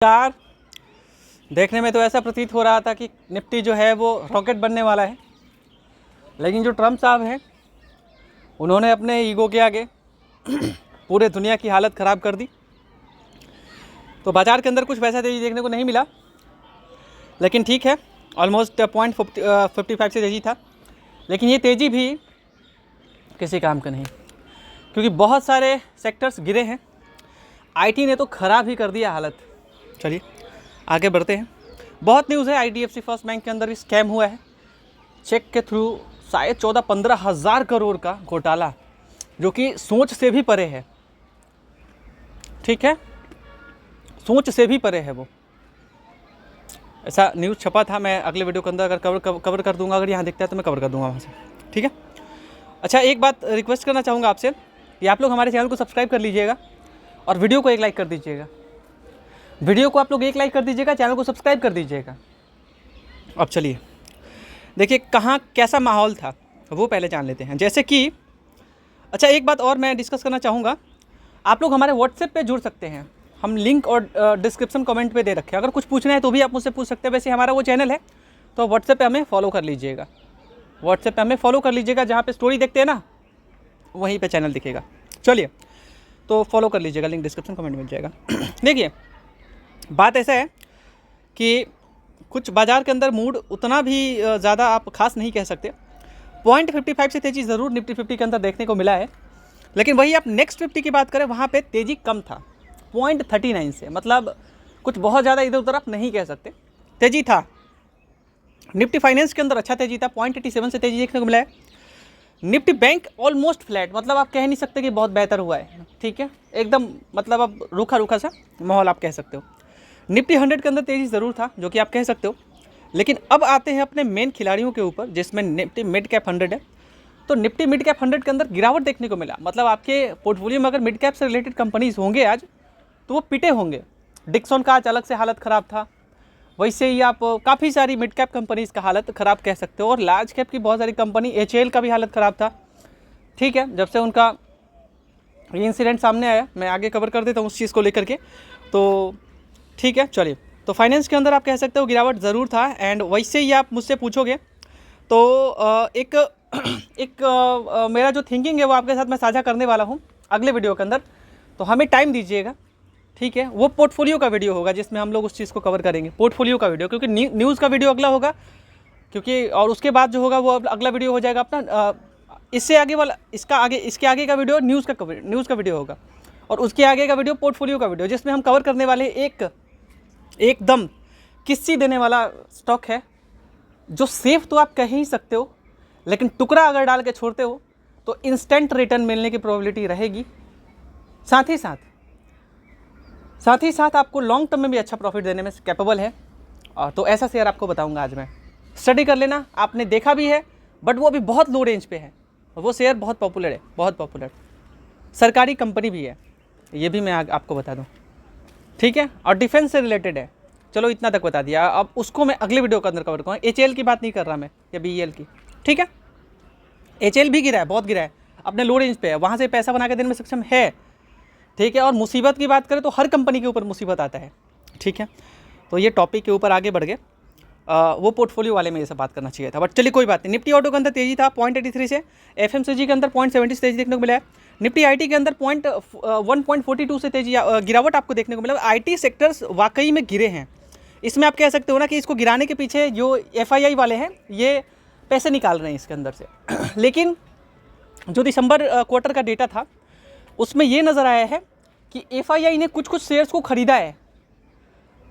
यार देखने में तो ऐसा प्रतीत हो रहा था कि निफ्टी जो है वो रॉकेट बनने वाला है, लेकिन जो ट्रम्प साहब हैं उन्होंने अपने ईगो के आगे पूरे दुनिया की हालत ख़राब कर दी। तो बाज़ार के अंदर कुछ वैसा तेज़ी देखने को नहीं मिला, लेकिन ठीक है, ऑलमोस्ट 0.55 से तेज़ी था, लेकिन ये तेज़ी भी किसी काम का नहीं, क्योंकि बहुत सारे सेक्टर्स गिरे हैं। आईटी ने तो ख़राब ही कर दिया हालत। चलिए आगे बढ़ते हैं। बहुत न्यूज़ है, IDFC फर्स्ट बैंक के अंदर भी स्कैम हुआ है, चेक के थ्रू शायद 14-15 हज़ार करोड़ का घोटाला, जो कि सोच से भी परे है। ठीक है, सोच से भी परे है वो, ऐसा न्यूज़ छपा था। मैं अगले वीडियो के अंदर अगर कवर कर दूंगा, अगर यहाँ दिखता है तो मैं कवर कर दूंगा वहाँ से। ठीक है, अच्छा एक बात रिक्वेस्ट करना चाहूँगा आपसे कि आप लोग हमारे चैनल को सब्सक्राइब कर लीजिएगा और वीडियो को एक लाइक कर दीजिएगा। वीडियो को आप लोग एक लाइक कर दीजिएगा, चैनल को सब्सक्राइब कर दीजिएगा। अब चलिए देखिए कहाँ कैसा माहौल था वो पहले जान लेते हैं। जैसे कि अच्छा एक बात और मैं डिस्कस करना चाहूँगा, आप लोग हमारे व्हाट्सएप पे जुड़ सकते हैं, हम लिंक और डिस्क्रिप्शन कमेंट पे दे रखे हैं। अगर कुछ पूछना है तो भी आप मुझसे पूछ सकते हैं। वैसे हमारा वो चैनल है, तो व्हाट्सएप पे हमें फॉलो कर लीजिएगा। व्हाट्सएप पे हमें फॉलो कर लीजिएगा, जहाँ पे स्टोरी देखते हैं ना वहीं पे चैनल दिखेगा। चलिए तो फॉलो कर लीजिएगा, लिंक डिस्क्रिप्शन कमेंट मिल जाएगा। देखिए बात ऐसा है कि कुछ बाज़ार के अंदर मूड उतना भी ज़्यादा आप खास नहीं कह सकते। 0.55 से तेज़ी ज़रूर निफ्टी 50 के अंदर देखने को मिला है, लेकिन वही आप नेक्स्ट 50 की बात करें वहाँ पे तेज़ी कम था 0.39 से, मतलब कुछ बहुत ज़्यादा इधर उधर आप नहीं कह सकते, तेज़ी था। निफ्टी फाइनेंस के अंदर अच्छा तेज़ी था, 0.87 से तेज़ी देखने को मिला है। निफ्टी बैंक ऑलमोस्ट फ्लैट, मतलब आप कह नहीं सकते कि बहुत बेहतर हुआ है। ठीक है, एकदम मतलब अब रूखा रूखा सा माहौल आप कह सकते हो। निफ्टी 100 के अंदर तेज़ी ज़रूर था, जो कि आप कह सकते हो। लेकिन अब आते हैं अपने मेन खिलाड़ियों के ऊपर, जिसमें निफ्टी मिड कैप 100 है। तो निफ्टी मिड कैप 100 के अंदर गिरावट देखने को मिला, मतलब आपके पोर्टफोलियो में अगर मिड कैप से रिलेटेड कंपनीज होंगे आज तो वो पिटे होंगे। डिक्सन का आज अलग से हालत ख़राब था, वैसे ही आप काफ़ी सारी मिड कैप कंपनीज़ का हालत ख़राब कह सकते हो, और लार्ज कैप की बहुत सारी कंपनी, HAL का भी हालत ख़राब था। ठीक है, जब से उनका ये इंसिडेंट सामने आया, मैं आगे कवर कर देता हूँ उस चीज़ को लेकर के। तो ठीक है, चलिए तो फाइनेंस के अंदर आप कह सकते हो गिरावट ज़रूर था। एंड वैसे ही आप मुझसे पूछोगे तो मेरा जो थिंकिंग है वो आपके साथ मैं साझा करने वाला हूँ अगले वीडियो के अंदर, तो हमें टाइम दीजिएगा। ठीक है, वो पोर्टफोलियो का वीडियो होगा जिसमें हम लोग उस चीज़ को कवर करेंगे, पोर्टफोलियो का वीडियो, क्योंकि न्यूज़ का वीडियो अगला होगा, क्योंकि और उसके बाद जो होगा वो अगला वीडियो हो जाएगा अपना इससे आगे वाला, इसके आगे का वीडियो न्यूज़ का वीडियो होगा, और उसके आगे का वीडियो पोर्टफोलियो का वीडियो, जिसमें हम कवर करने वाले एकदम किस्सी देने वाला स्टॉक है, जो सेफ तो आप कह ही सकते हो, लेकिन टुकड़ा अगर डाल के छोड़ते हो तो इंस्टेंट रिटर्न मिलने की प्रोबेबिलिटी रहेगी। साथ ही साथ आपको लॉन्ग टर्म में भी अच्छा प्रॉफिट देने में कैपेबल है। तो ऐसा शेयर आपको बताऊंगा आज मैं, स्टडी कर लेना। आपने देखा भी है, बट वो अभी बहुत लो रेंज पे है, वो शेयर बहुत पॉपुलर है, बहुत पॉपुलर सरकारी कंपनी भी है, ये भी मैं आपको बता दूं। ठीक है, और डिफेंस से रिलेटेड है। चलो इतना तक बता दिया, अब उसको मैं अगले वीडियो के अंदर कवर करूँगा। HAL की बात नहीं कर रहा मैं, या BEL की। ठीक है, HAL भी गिरा है, बहुत गिरा है, अपने लो रेंज पे है, वहाँ से पैसा बना के देने में सक्षम है। ठीक है, और मुसीबत की बात करें तो हर कंपनी के ऊपर मुसीबत आता है। ठीक है, तो ये टॉपिक के ऊपर आगे बढ़ गए, वो पोर्टफोलियो वाले में ये सब बात करना चाहिए था, बट चलिए कोई बात नहीं। निफ्टी ऑटो के अंदर तेजी था 0.83 से, FMCG के अंदर 0.70 से तेजी देखने को मिला है। निफ्टी IT के अंदर 1.42 से तेजी गिरावट आपको देखने को मिला। IT सेक्टर्स वाकई में गिरे हैं। इसमें आप कह सकते हो ना कि इसको गिराने के पीछे जो FII वाले हैं ये पैसे निकाल रहे हैं इसके अंदर से। लेकिन जो दिसंबर क्वार्टर का डेटा था उसमें ये नज़र आया है कि FII ने कुछ शेयर्स को ख़रीदा है।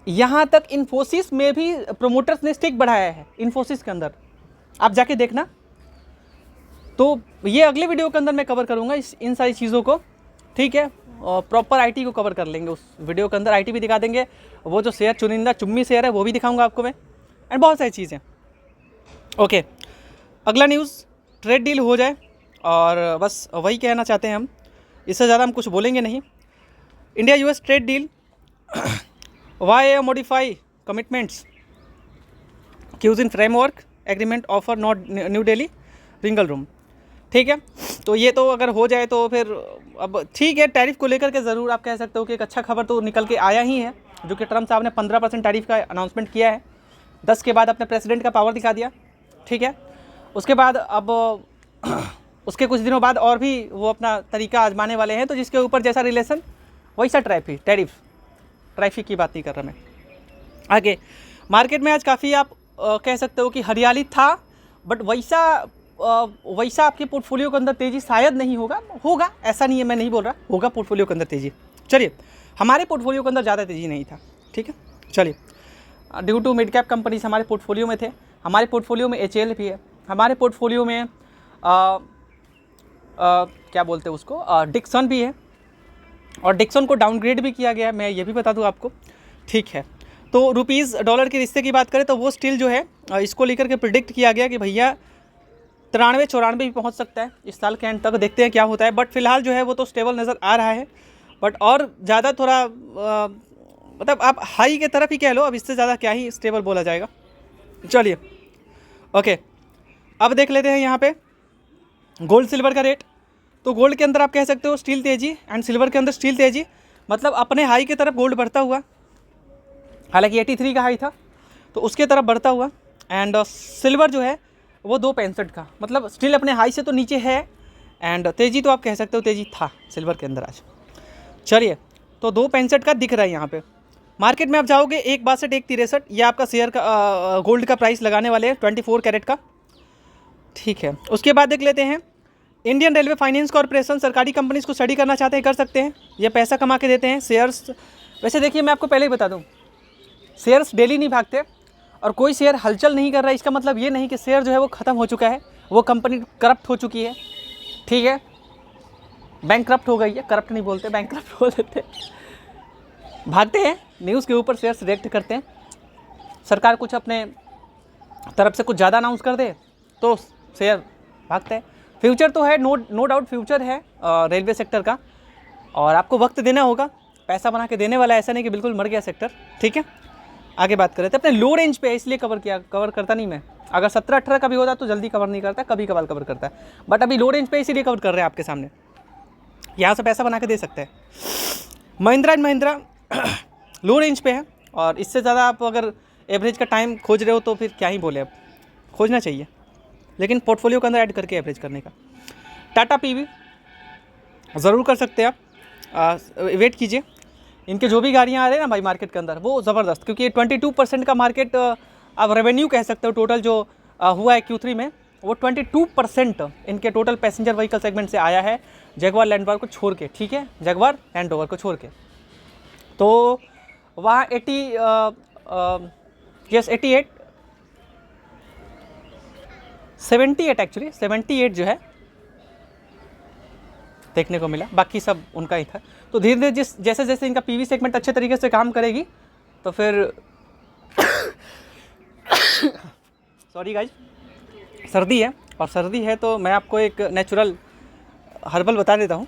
यहाँ तक इन्फोसिस में भी प्रोमोटर्स ने स्टेक बढ़ाया है, इन्फोसिस के अंदर आप जाके देखना। तो ये अगले वीडियो के अंदर मैं कवर करूँगा इन सारी चीज़ों को। ठीक है, और प्रॉपर IT को कवर कर लेंगे उस वीडियो के अंदर, IT भी दिखा देंगे, वो जो शेयर चुनिंदा चुम्मी शेयर है वो भी दिखाऊंगा आपको मैं, एंड बहुत सारी चीज़ें। ओके, अगला न्यूज़ ट्रेड डील हो जाए, और बस वही कहना चाहते हैं हम, इससे ज़्यादा हम कुछ बोलेंगे नहीं। India US trade deal, why modify commitments, क्यूजिन framework agreement offer not New Delhi wriggle room. ठीक है, तो ये तो अगर हो जाए तो फिर अब ठीक है, टैरिफ को लेकर के ज़रूर आप कह सकते हो कि एक अच्छा खबर तो निकल के आया ही है, जो कि ट्रम्प साहब ने 15% टैरिफ का अनाउंसमेंट किया है, 10 के बाद अपने प्रेसिडेंट का पावर दिखा दिया, ठीक है। उसके बाद अब उसके कुछ दिनों बाद और भी वो अपना तरीका आजमाने वाले हैं, तो जिसके ऊपर जैसा रिलेशन वैसा ट्रैफिक की बात नहीं कर रहा मैं। आगे मार्केट में आज काफ़ी आप कह सकते हो कि हरियाली था, बट वैसा आपके पोर्टफोलियो के अंदर तेज़ी शायद नहीं होगा ऐसा नहीं है, मैं नहीं बोल रहा, होगा पोर्टफोलियो के अंदर तेज़ी। चलिए, हमारे पोर्टफोलियो के अंदर ज़्यादा तेज़ी नहीं था, ठीक है। चलिए, due to mid cap companies हमारे पोर्टफोलियो में थे, हमारे पोर्टफोलियो में HL भी है, हमारे पोर्टफोलियो में क्या बोलते हैं उसको, डिक्सन भी है, और डिक्सन को डाउनग्रेड भी किया गया है, मैं ये भी बता दूं आपको, ठीक है। तो रुपीज़ डॉलर के रिश्ते की बात करें तो वो स्टिल जो है इसको लेकर के प्रिडिक्ट किया गया कि भैया 93-94 भी पहुंच सकता है इस साल के एंड तक, देखते हैं क्या होता है। बट फिलहाल जो है वो तो स्टेबल नज़र आ रहा है, बट और ज़्यादा थोड़ा मतलब आप हाई के तरफ ही कह लो, अब इससे ज़्यादा क्या ही स्टेबल बोला जाएगा। चलिए, ओके, अब देख लेते हैं यहाँ पे गोल्ड सिल्वर का रेट। तो गोल्ड के अंदर आप कह सकते हो स्टील तेजी, एंड सिल्वर के अंदर स्टील तेजी, मतलब अपने हाई की तरफ गोल्ड बढ़ता हुआ, हालांकि 83 का हाई था तो उसके तरफ बढ़ता हुआ, एंड सिल्वर जो है वो 2.65 का, मतलब स्टिल अपने हाई से तो नीचे है, एंड तेजी तो आप कह सकते हो तेजी था सिल्वर के अंदर आज। चलिए, तो 2.65 का दिख रहा है यहाँ पे। मार्केट में आप जाओगे 1.62 1.63, ये आपका शेयर का गोल्ड का प्राइस लगाने वाले हैं 24 कैरेट का, ठीक है। उसके बाद देख लेते हैं इंडियन रेलवे फाइनेंस कॉर्पोरेशन, सरकारी कंपनीज को स्टडी करना चाहते हैं कर सकते हैं, ये पैसा कमा के देते हैं शेयर्स। वैसे देखिए, मैं आपको पहले ही बता दूं, शेयर्स डेली नहीं भागते, और कोई शेयर हलचल नहीं कर रहा है इसका मतलब ये नहीं कि शेयर जो है वो ख़त्म हो चुका है, वो कंपनी करप्ट हो चुकी है, ठीक है, बैंकक्रप्ट हो गई है, करप्ट नहीं बोलते, बैंकक्रप्ट बोल देते, भागते हैं न्यूज़ के ऊपर, शेयर्स रिएक्ट करते हैं। सरकार कुछ अपने तरफ से कुछ ज़्यादा अनाउंस कर दे तो शेयर भागते हैं। फ्यूचर तो है, नो डाउट फ्यूचर है रेलवे सेक्टर का, और आपको वक्त देना होगा, पैसा बना के देने वाला है, ऐसा नहीं कि बिल्कुल मर गया सेक्टर, ठीक है। आगे बात करें तो अपने लो रेंज पे इसलिए कवर करता नहीं मैं, अगर 17-18 का भी होता तो जल्दी कवर नहीं करता, कभी कभार कवर करता है, बट अभी लो रेंज पे इसीलिए कवर कर रहे हैं आपके सामने, यहाँ से पैसा बना के दे सकते हैं। Mahindra and Mahindra low range पे है, और इससे ज़्यादा आप अगर एवरेज का टाइम खोज रहे हो तो फिर क्या ही बोले, अब खोजना चाहिए, लेकिन पोर्टफोलियो के अंदर ऐड करके एवरेज करने का। टाटा PV ज़रूर कर सकते हैं आप, वेट कीजिए, इनके जो भी गाड़ियाँ आ रही हैं ना भाई मार्केट के अंदर वो ज़बरदस्त, क्योंकि 22% का मार्केट आप रेवेन्यू कह सकते हो टोटल जो हुआ है Q3 में, वो 22% इनके टोटल पैसेंजर व्हीकल सेगमेंट से आया है, जगुआर लैंड रोवर को छोड़ के, ठीक है, जगुआर लैंड रोवर को छोड़ के। तो वहाँ 78 जो है देखने को मिला, बाकी सब उनका ही था। तो धीरे धीरे जैसे जैसे इनका PV सेगमेंट अच्छे तरीके से काम करेगी तो फिर सॉरी गाइज, सर्दी है, और सर्दी है तो मैं आपको एक नेचुरल हर्बल बता देता हूँ,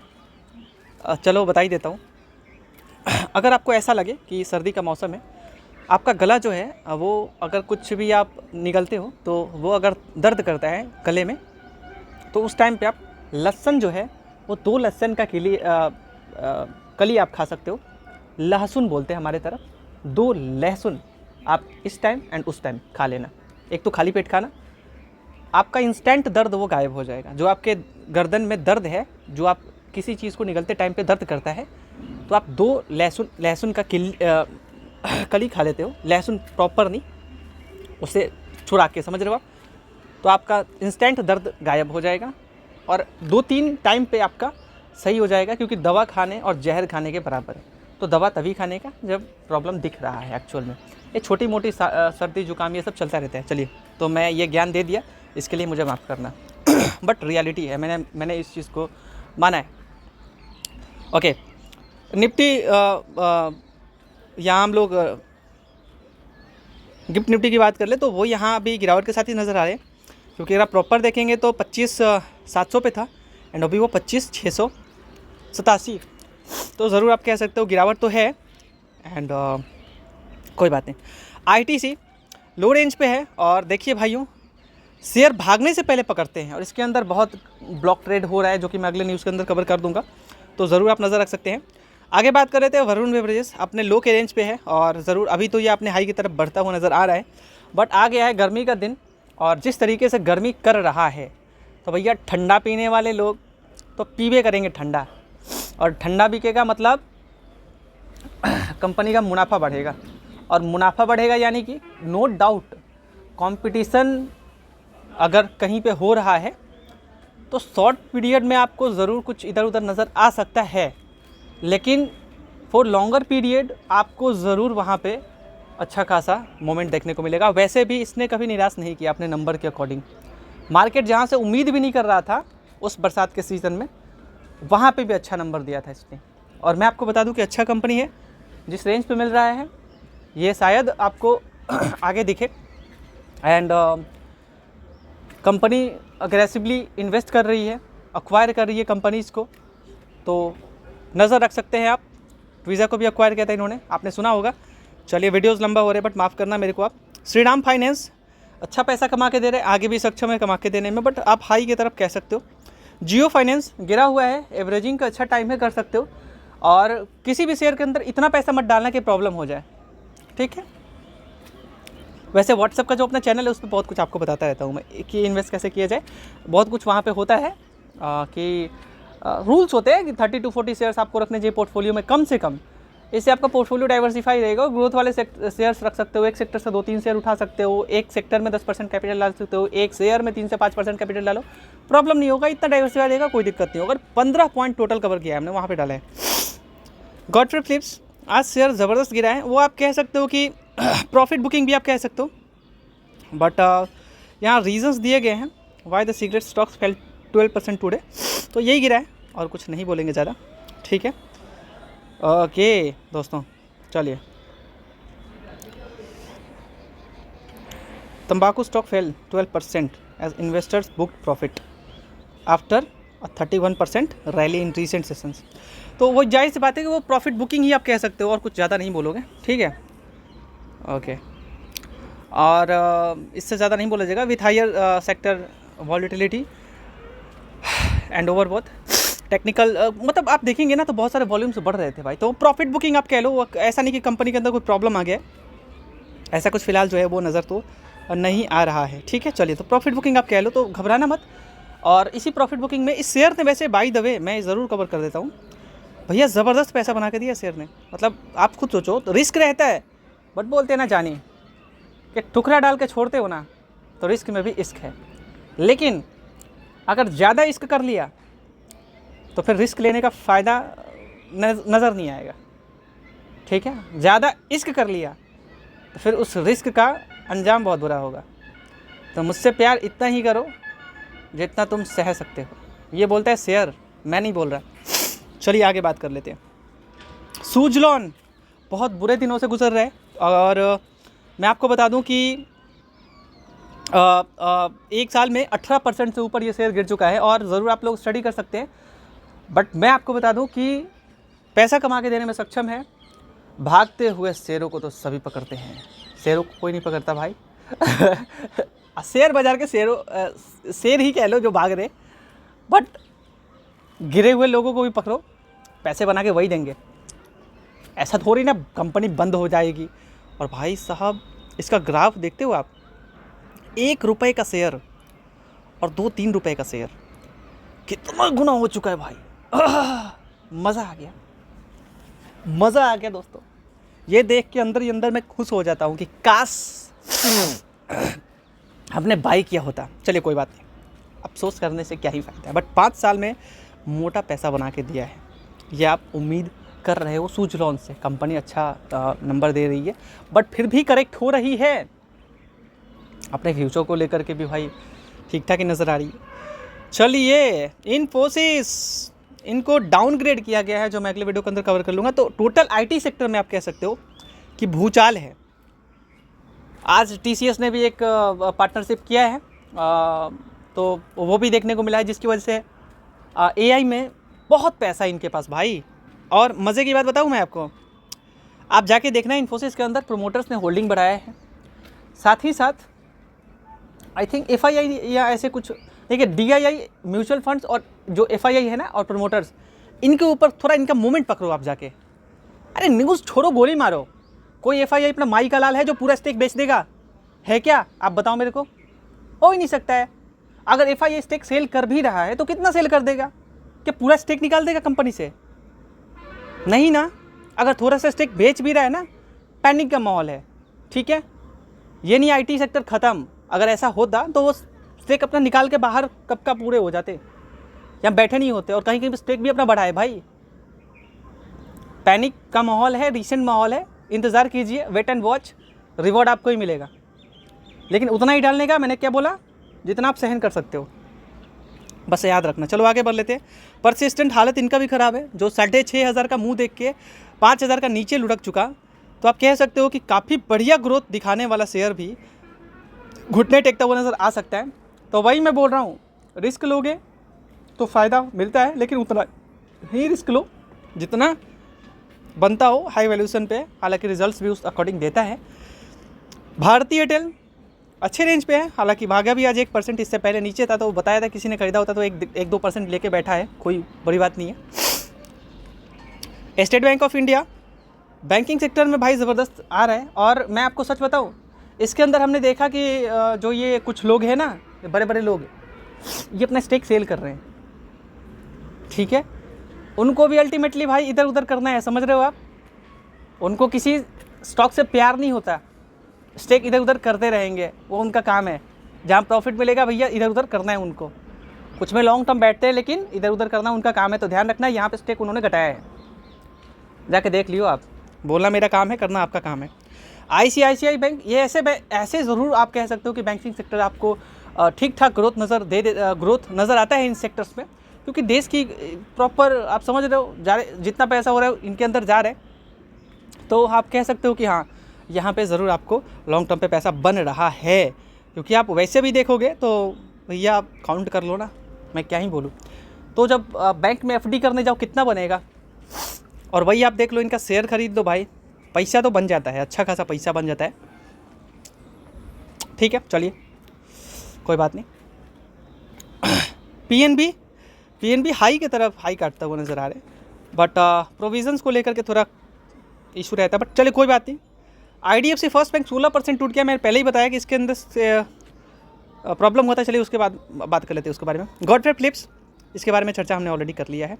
चलो बता ही देता हूँ। अगर आपको ऐसा लगे कि सर्दी का मौसम है, आपका गला जो है वो अगर कुछ भी आप निगलते हो तो वो अगर दर्द करता है गले में, तो उस टाइम पे आप लहसुन जो है वो 2 लहसुन का कली आप खा सकते हो, लहसुन बोलते हैं हमारे तरफ, 2 लहसुन आप इस टाइम एंड उस टाइम खा लेना। एक तो खाली पेट खाना, आपका इंस्टेंट दर्द वो गायब हो जाएगा। जो आपके गर्दन में दर्द है, जो आप किसी चीज़ को निगलते टाइम पे दर्द करता है, तो आप 2 लहसुन का कली खा लेते हो, लहसुन प्रॉपर नहीं, उसे छुड़ा के, समझ रहे हो आप, तो आपका इंस्टेंट दर्द गायब हो जाएगा, और 2-3 टाइम पे आपका सही हो जाएगा, क्योंकि दवा खाने और जहर खाने के बराबर है। तो दवा तभी खाने का जब प्रॉब्लम दिख रहा है एक्चुअल में, ये छोटी मोटी सर्दी जुकाम ये सब चलता रहता है। चलिए, तो मैं ये ज्ञान दे दिया, इसके लिए मुझे माफ़ करना बट रियलिटी है, मैंने इस चीज़ को माना है। ओके, निफ्टी यहाँ हम लोग गिफ्ट निफ्टी की बात कर ले तो वो यहाँ अभी गिरावट के साथ ही नज़र आ रहे हैं, क्योंकि अगर आप प्रॉपर देखेंगे तो 25,700 पे था, एंड अभी वो 25,687, तो ज़रूर आप कह सकते हो गिरावट तो है, एंड कोई बात नहीं। ITC लो रेंज पे है, और देखिए भाइयों, शेयर भागने से पहले पकड़ते हैं, और इसके अंदर बहुत ब्लॉक ट्रेड हो रहा है, जो कि मैं अगले न्यूज़ के अंदर कवर कर दूंगा, तो ज़रूर आप नज़र रख सकते हैं। आगे बात कर रहे थे वरुण बेवरेजेस अपने लो के रेंज पे है और ज़रूर अभी तो ये अपने हाई की तरफ बढ़ता हुआ नज़र आ रहा है, बट आ गया है गर्मी का दिन और जिस तरीके से गर्मी कर रहा है तो भैया ठंडा पीने वाले लोग तो पीवे करेंगे ठंडा, और ठंडा बिकेगा मतलब कंपनी का मुनाफा बढ़ेगा, और मुनाफा बढ़ेगा यानी कि नो डाउट कंपटीशन अगर कहीं पे हो रहा है तो शॉर्ट पीरियड में आपको ज़रूर कुछ इधर उधर नज़र आ सकता है, लेकिन फॉर लॉन्गर पीरियड आपको ज़रूर वहाँ पे अच्छा खासा मोमेंट देखने को मिलेगा। वैसे भी इसने कभी निराश नहीं किया अपने नंबर के अकॉर्डिंग। मार्केट जहाँ से उम्मीद भी नहीं कर रहा था उस बरसात के सीज़न में, वहाँ पे भी अच्छा नंबर दिया था इसने। और मैं आपको बता दूं कि अच्छा कंपनी है, जिस रेंज पे मिल रहा है ये शायद आपको आगे दिखे। एंड कंपनी अग्रेसिवली इन्वेस्ट कर रही है, अक्वायर कर रही है कंपनीज़ को, तो नज़र रख सकते हैं आप। ट्वीज़ा को भी अक्वायर किया था इन्होंने, आपने सुना होगा। चलिए वीडियोस लंबा हो रहे हैं बट माफ़ करना मेरे को आप। श्रीराम फाइनेंस अच्छा पैसा कमा के दे रहे हैं, आगे भी सक्षम है कमा के देने में, बट आप हाई की तरफ कह सकते हो। जियो फाइनेंस गिरा हुआ है, एवरेजिंग का अच्छा टाइम है, कर सकते हो। और किसी भी शेयर के अंदर इतना पैसा मत डालना कि प्रॉब्लम हो जाए, ठीक है। वैसे व्हाट्सएप का जो अपना चैनल है उस पर बहुत कुछ आपको बताता रहता हूँ मैं कि इन्वेस्ट कैसे किया जाए, बहुत कुछ वहाँ पे होता है कि रूल्स होते हैं कि 30 to 40 शेयर्स आपको रखने चाहिए पोर्टफोलियो में कम से कम। इससे आपका पोर्टफोलियो डाइवर्सिफाई रहेगा। ग्रोथ वाले शेयर्स रख सकते हो, एक सेक्टर से 2-3 शेयर उठा सकते हो, एक सेक्टर में 10% कैपिटल डाल सकते हो, एक शेयर में 3 से 5% कैपिटल डालो, प्रॉब्लम नहीं होगा, इतना डाइवर्सिफाई रहेगा, कोई दिक्कत नहीं होगा। 15 पॉइंट टोटल कवर किया है हमने, वहाँ पे डाला है। गॉडफ्रे फिलिप्स आज शेयर ज़बरदस्त गिरा है, वो आप कह सकते हो कि प्रॉफिट बुकिंग भी आप कह सकते हो, बट यहाँ रीजंस दिए गए हैं why the cigarette stocks fail 12% today, तो यही गिरा है और कुछ नहीं बोलेंगे ज़्यादा, ठीक है। ओके दोस्तों, चलिए। तंबाकू stock fell 12% as investors booked profit after 31% rally in recent sessions. तो वो जाहिर सी बात है कि वो प्रॉफिट बुकिंग ही आप कह सकते हो और कुछ ज़्यादा नहीं बोलोगे, ठीक है। ओके, और इससे ज़्यादा नहीं बोला जाएगा। With higher sector volatility and over both technical, मतलब आप देखेंगे ना तो बहुत सारे वॉल्यूम्स बढ़ रहे थे भाई, तो प्रॉफिट बुकिंग आप कह लो। ऐसा नहीं कि कंपनी के अंदर कोई प्रॉब्लम आ गया, ऐसा कुछ फिलहाल जो है वो नज़र तो नहीं आ रहा है, ठीक है। चलिए, तो प्रॉफिट बुकिंग आप कह लो, तो घबराना मत। और इसी प्रॉफिट बुकिंग में इस शेयर ने, वैसे बाय द वे मैं ज़रूर कवर कर देता हूँ भैया, ज़बरदस्त पैसा बना के दिया शेयर ने। मतलब आप खुद सोचो, तो रिस्क रहता है, बट बोलते ना जानिए कि टुकड़ा डाल के छोड़ते हो ना, तो रिस्क में भी इश्क है। लेकिन अगर ज़्यादा इश्क कर लिया तो फिर रिस्क लेने का फ़ायदा नज़र नहीं आएगा, ठीक है। ज़्यादा इश्क कर लिया तो फिर उस रिस्क का अंजाम बहुत बुरा होगा। तो मुझसे प्यार इतना ही करो जितना तुम सह सकते हो, ये बोलता है शेयर, मैं नहीं बोल रहा। चलिए आगे बात कर लेते हैं। सुजलॉन बहुत बुरे दिनों से गुजर रहे हैं, और मैं आपको बता दूं कि एक साल में 18% से ऊपर ये शेयर गिर चुका है, और ज़रूर आप लोग स्टडी कर सकते हैं। बट मैं आपको बता दूं कि पैसा कमा के देने में सक्षम है। भागते हुए शेरों को तो सभी पकड़ते हैं, शेरों को कोई नहीं पकड़ता भाई। शेयर बाजार के शेर ही कह लो जो भाग रहे, बट गिरे हुए लोगों को भी पकड़ो, पैसे बना के वही देंगे। ऐसा थोड़ी ना कंपनी बंद हो जाएगी। और भाई साहब, इसका ग्राफ देखते हो आप, 1 रुपये का शेयर और 2-3 रुपये का शेयर, कितना गुना हो चुका है भाई। मज़ा आ गया, मज़ा आ गया दोस्तों। ये देख के अंदर ही अंदर मैं खुश हो जाता हूँ कि काश हमने बाई किया होता। चलिए कोई बात नहीं, अफसोस करने से क्या ही फ़ायदा है। बट 5 साल में मोटा पैसा बना के दिया है, ये आप उम्मीद कर रहे हो सुजलॉन से। कंपनी अच्छा नंबर दे रही है, बट फिर भी करेक्ट हो रही है। अपने फ्यूचर को लेकर के भी भाई ठीक ठाक ही नज़र आ रही है। चलिए, इन्फोसिस, इनको डाउनग्रेड किया गया है, जो मैं अगले वीडियो के अंदर कवर कर लूँगा। तो टोटल आईटी सेक्टर में आप कह सकते हो कि भूचाल है। आज टीसीएस ने भी एक पार्टनरशिप किया है, तो वो भी देखने को मिला है, जिसकी वजह से एआई में बहुत पैसा इनके पास भाई। और मज़े की बात बताऊँ मैं आपको, आप जाके देखना इन्फोसिस के अंदर प्रोमोटर्स ने होल्डिंग बढ़ाया है। साथ ही साथ आई थिंक एफआईआई या ऐसे कुछ, देखिए डीआईआई म्यूचुअल फंड्स और जो एफआईआई है ना और प्रोमोटर्स, इनके ऊपर थोड़ा इनका मूवमेंट पकड़ो आप जाके। अरे न्यूज़ छोड़ो, गोली मारो। कोई एफआईआई अपना माई का लाल है जो पूरा स्टेक बेच देगा? है क्या? आप बताओ मेरे को। हो ही नहीं सकता है। अगर एफआईआई स्टेक सेल कर भी रहा है तो कितना सेल कर देगा? क्या पूरा स्टेक निकाल देगा कंपनी से? नहीं ना। अगर थोड़ा सा स्टेक बेच भी रहा है ना, पैनिक का माहौल है, ठीक है। ये नहीं आईटी सेक्टर ख़त्म। अगर ऐसा होता तो वो स्टेक अपना निकाल के बाहर कब का पूरे हो जाते, यहाँ बैठे नहीं होते और कहीं कहीं स्टेक भी अपना बढ़ाए। भाई पैनिक का माहौल है, रीसेंट माहौल है, इंतज़ार कीजिए, वेट एंड वॉच, रिवॉर्ड आपको ही मिलेगा। लेकिन उतना ही डालने का, मैंने क्या बोला, जितना आप सहन कर सकते हो, बस याद रखना। चलो आगे बढ़ लेते हैं। परसिस्टेंट हालत इनका भी ख़राब है, जो 6,500 का मुंह देख के 5,000 का नीचे लुढ़क चुका। तो आप कह सकते हो कि काफ़ी बढ़िया ग्रोथ दिखाने वाला शेयर भी घुटने टेकता हुआ नज़र आ सकता है। तो वही मैं बोल रहा हूँ, रिस्क लोगे तो फ़ायदा मिलता है, लेकिन उतना ही रिस्क लो जितना बनता हो हाई वैल्यूएशन पे। हालांकि रिजल्ट्स भी उस अकॉर्डिंग देता है। भारतीय एयरटेल अच्छे रेंज पे है, हालांकि भागा भी आज 1%, इससे पहले नीचे था। तो बताया था किसी ने खरीदा होता तो 1-2% लेके बैठा है, कोई बड़ी बात नहीं है। State bank of India banking sector में भाई ज़बरदस्त आ रहा है। और मैं आपको सच बताऊँ, इसके अंदर हमने देखा कि जो ये कुछ लोग हैं ना, बड़े बड़े लोग, ये अपना स्टेक सेल कर रहे हैं, ठीक है। उनको भी अल्टीमेटली भाई इधर उधर करना है, समझ रहे हो आप। उनको किसी स्टॉक से प्यार नहीं होता, स्टेक इधर उधर करते रहेंगे, वो उनका काम है। जहाँ प्रॉफिट मिलेगा भैया इधर उधर करना है उनको। कुछ में लॉन्ग टर्म बैठते हैं, लेकिन इधर उधर करना उनका काम है। तो ध्यान रखना, यहाँ पे स्टेक उन्होंने घटाया है, जाके देख लियो आप। बोलना मेरा काम है, करना आपका काम है। आईसीआईसीआई बैंक, ये ऐसे ज़रूर आप कह सकते हो कि बैंकिंग सेक्टर आपको ठीक ठाक ग्रोथ नज़र आता है इन सेक्टर्स में, क्योंकि देश की प्रॉपर आप समझ रहे हो जितना पैसा हो रहा है इनके अंदर जा रहा है। तो आप कह सकते हो कि हाँ, यहाँ पे ज़रूर आपको लॉन्ग टर्म पे पैसा बन रहा है। क्योंकि आप वैसे भी देखोगे तो भैया आप काउंट कर लो ना, मैं क्या ही बोलूँ। तो जब बैंक में एफडी करने जाओ कितना बनेगा, और वही आप देख लो, इनका शेयर खरीद दो भाई, पैसा तो बन जाता है, अच्छा खासा पैसा बन जाता है। ठीक है, चलिए कोई बात नहीं। पीएनबी हाई की तरफ हाई काटता हुआ नज़र आ रहा है, बट प्रोविजंस को लेकर के थोड़ा इशू रहता है, बट चलिए कोई बात नहीं। आईडीएफसी फर्स्ट बैंक 16% टूट गया। मैंने पहले ही बताया कि इसके अंदर से प्रॉब्लम होता है। चलिए उसके बाद बात कर लेते हैं उसके बारे में। गॉडफ्रे फिलिप्स, इसके बारे में चर्चा हमने ऑलरेडी कर लिया है।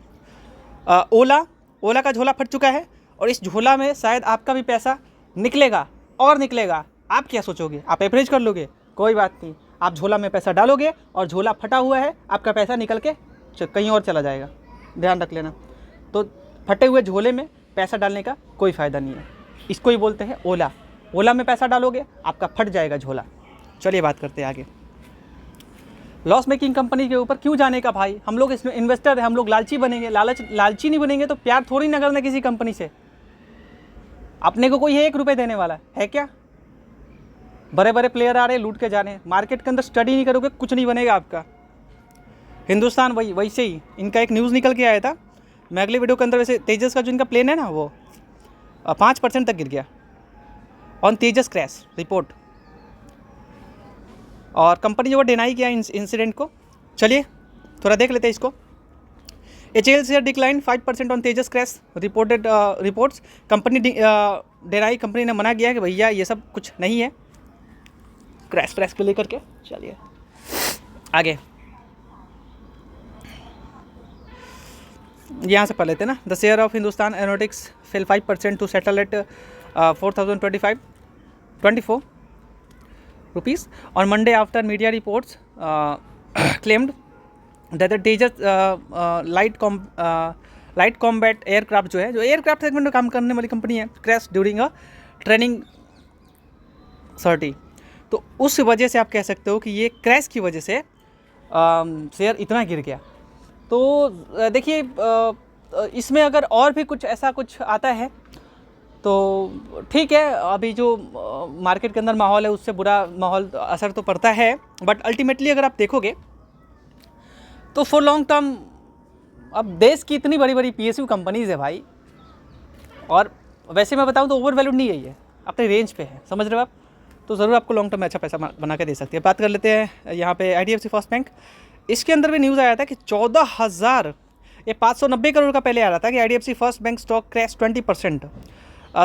ओला का झोला फट चुका है, और इस झोला में शायद आपका भी पैसा निकलेगा और निकलेगा। आप क्या सोचोगे, आप एवरेज कर लोगे? कोई बात नहीं, आप झोला में पैसा डालोगे और झोला फटा हुआ है, आपका पैसा निकल के कहीं और चला जाएगा, ध्यान रख लेना। तो फटे हुए झोले में पैसा डालने का कोई फ़ायदा नहीं है, इसको ही बोलते हैं ओला। ओला में पैसा डालोगे, आपका फट जाएगा झोला। चलिए बात करते हैं आगे। लॉस मेकिंग कंपनी के ऊपर क्यों जाने का भाई? हम लोग इसमें इन्वेस्टर हैं, हम लोग लालची बनेंगे? लालची नहीं बनेंगे तो प्यार थोड़ी ना करना किसी कंपनी से। अपने को कोई 1 रुपये देने वाला है क्या? बड़े बड़े प्लेयर आ रहे हैं, लूट के जा रहे हैं। मार्केट के अंदर स्टडी नहीं करोगे, कुछ नहीं बनेगा आपका। हिंदुस्तान वैसे ही, इनका एक न्यूज़ निकल के आया था, मैं अगले वीडियो के अंदर, वैसे तेजस का जो इनका प्लेन है ना, वो 5% तक गिर गया ऑन तेजस क्रैश रिपोर्ट, और कंपनी जो डिनाई किया इंसिडेंट को। चलिए थोड़ा देख लेते हैं इसको। HAL share decline 5% on Tejas crash reported reports. Company deny, company ने मना किया कि भैया ये सब कुछ नहीं है क्रैश को लेकर के। चलिए आगे यहाँ से पढ़ लेते हैं ना। The share of Hindustan Aeronautics fell 5% to settle at 4,024 rupees on Monday after media reports claimed that the Tejas light combat aircraft जो एयरक्राफ्ट सेगमेंट में काम करने वाली कंपनी है, क्रैश ड्यूरिंग अ ट्रेनिंग सर्टी। तो उस वजह से आप कह सकते हो कि ये क्रैश की वजह से शेयर इतना गिर गया। तो देखिए इसमें अगर और भी कुछ ऐसा कुछ आता है तो ठीक है। अभी जो मार्केट के अंदर माहौल है उससे बुरा माहौल असर तो पड़ता है, बट अल्टीमेटली अगर आप देखोगे तो फॉर लॉन्ग टर्म, अब देश की इतनी बड़ी बड़ी PSU कंपनीज़ है भाई, और वैसे मैं बताऊं तो ओवर वैल्यूड नहीं है, ये अपने रेंज पे है, समझ रहे हो आप। तो ज़रूर आपको लॉन्ग टर्म में अच्छा पैसा बना के दे सकती है। बात कर लेते हैं यहाँ पे IDFC फर्स्ट बैंक। इसके अंदर भी न्यूज़ आया था कि 14,000 ये 590 करोड़ का पहले आ रहा था कि IDFC first bank stock crash 20%,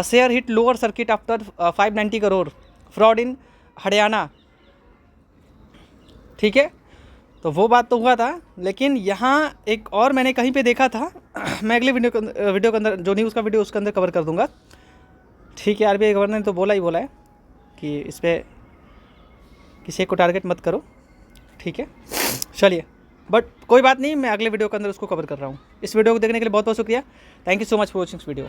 share hit lower circuit after 590 crore, fraud in Haryana. ठीक है, तो वो बात तो हुआ था, लेकिन यहाँ एक और मैंने कहीं पे देखा था मैं अगले वीडियो के अंदर जो न्यूज़ का वीडियो उसके अंदर कवर कर दूंगा। ठीक है, RBI गवर्नर ने तो बोला ही बोला है कि इस पर किसी को टारगेट मत करो। ठीक है, चलिए, बट कोई बात नहीं, मैं अगले वीडियो के अंदर उसको कवर कर रहा हूँ। इस वीडियो को देखने के लिए बहुत बहुत शुक्रिया। Thank you so much for watching this video.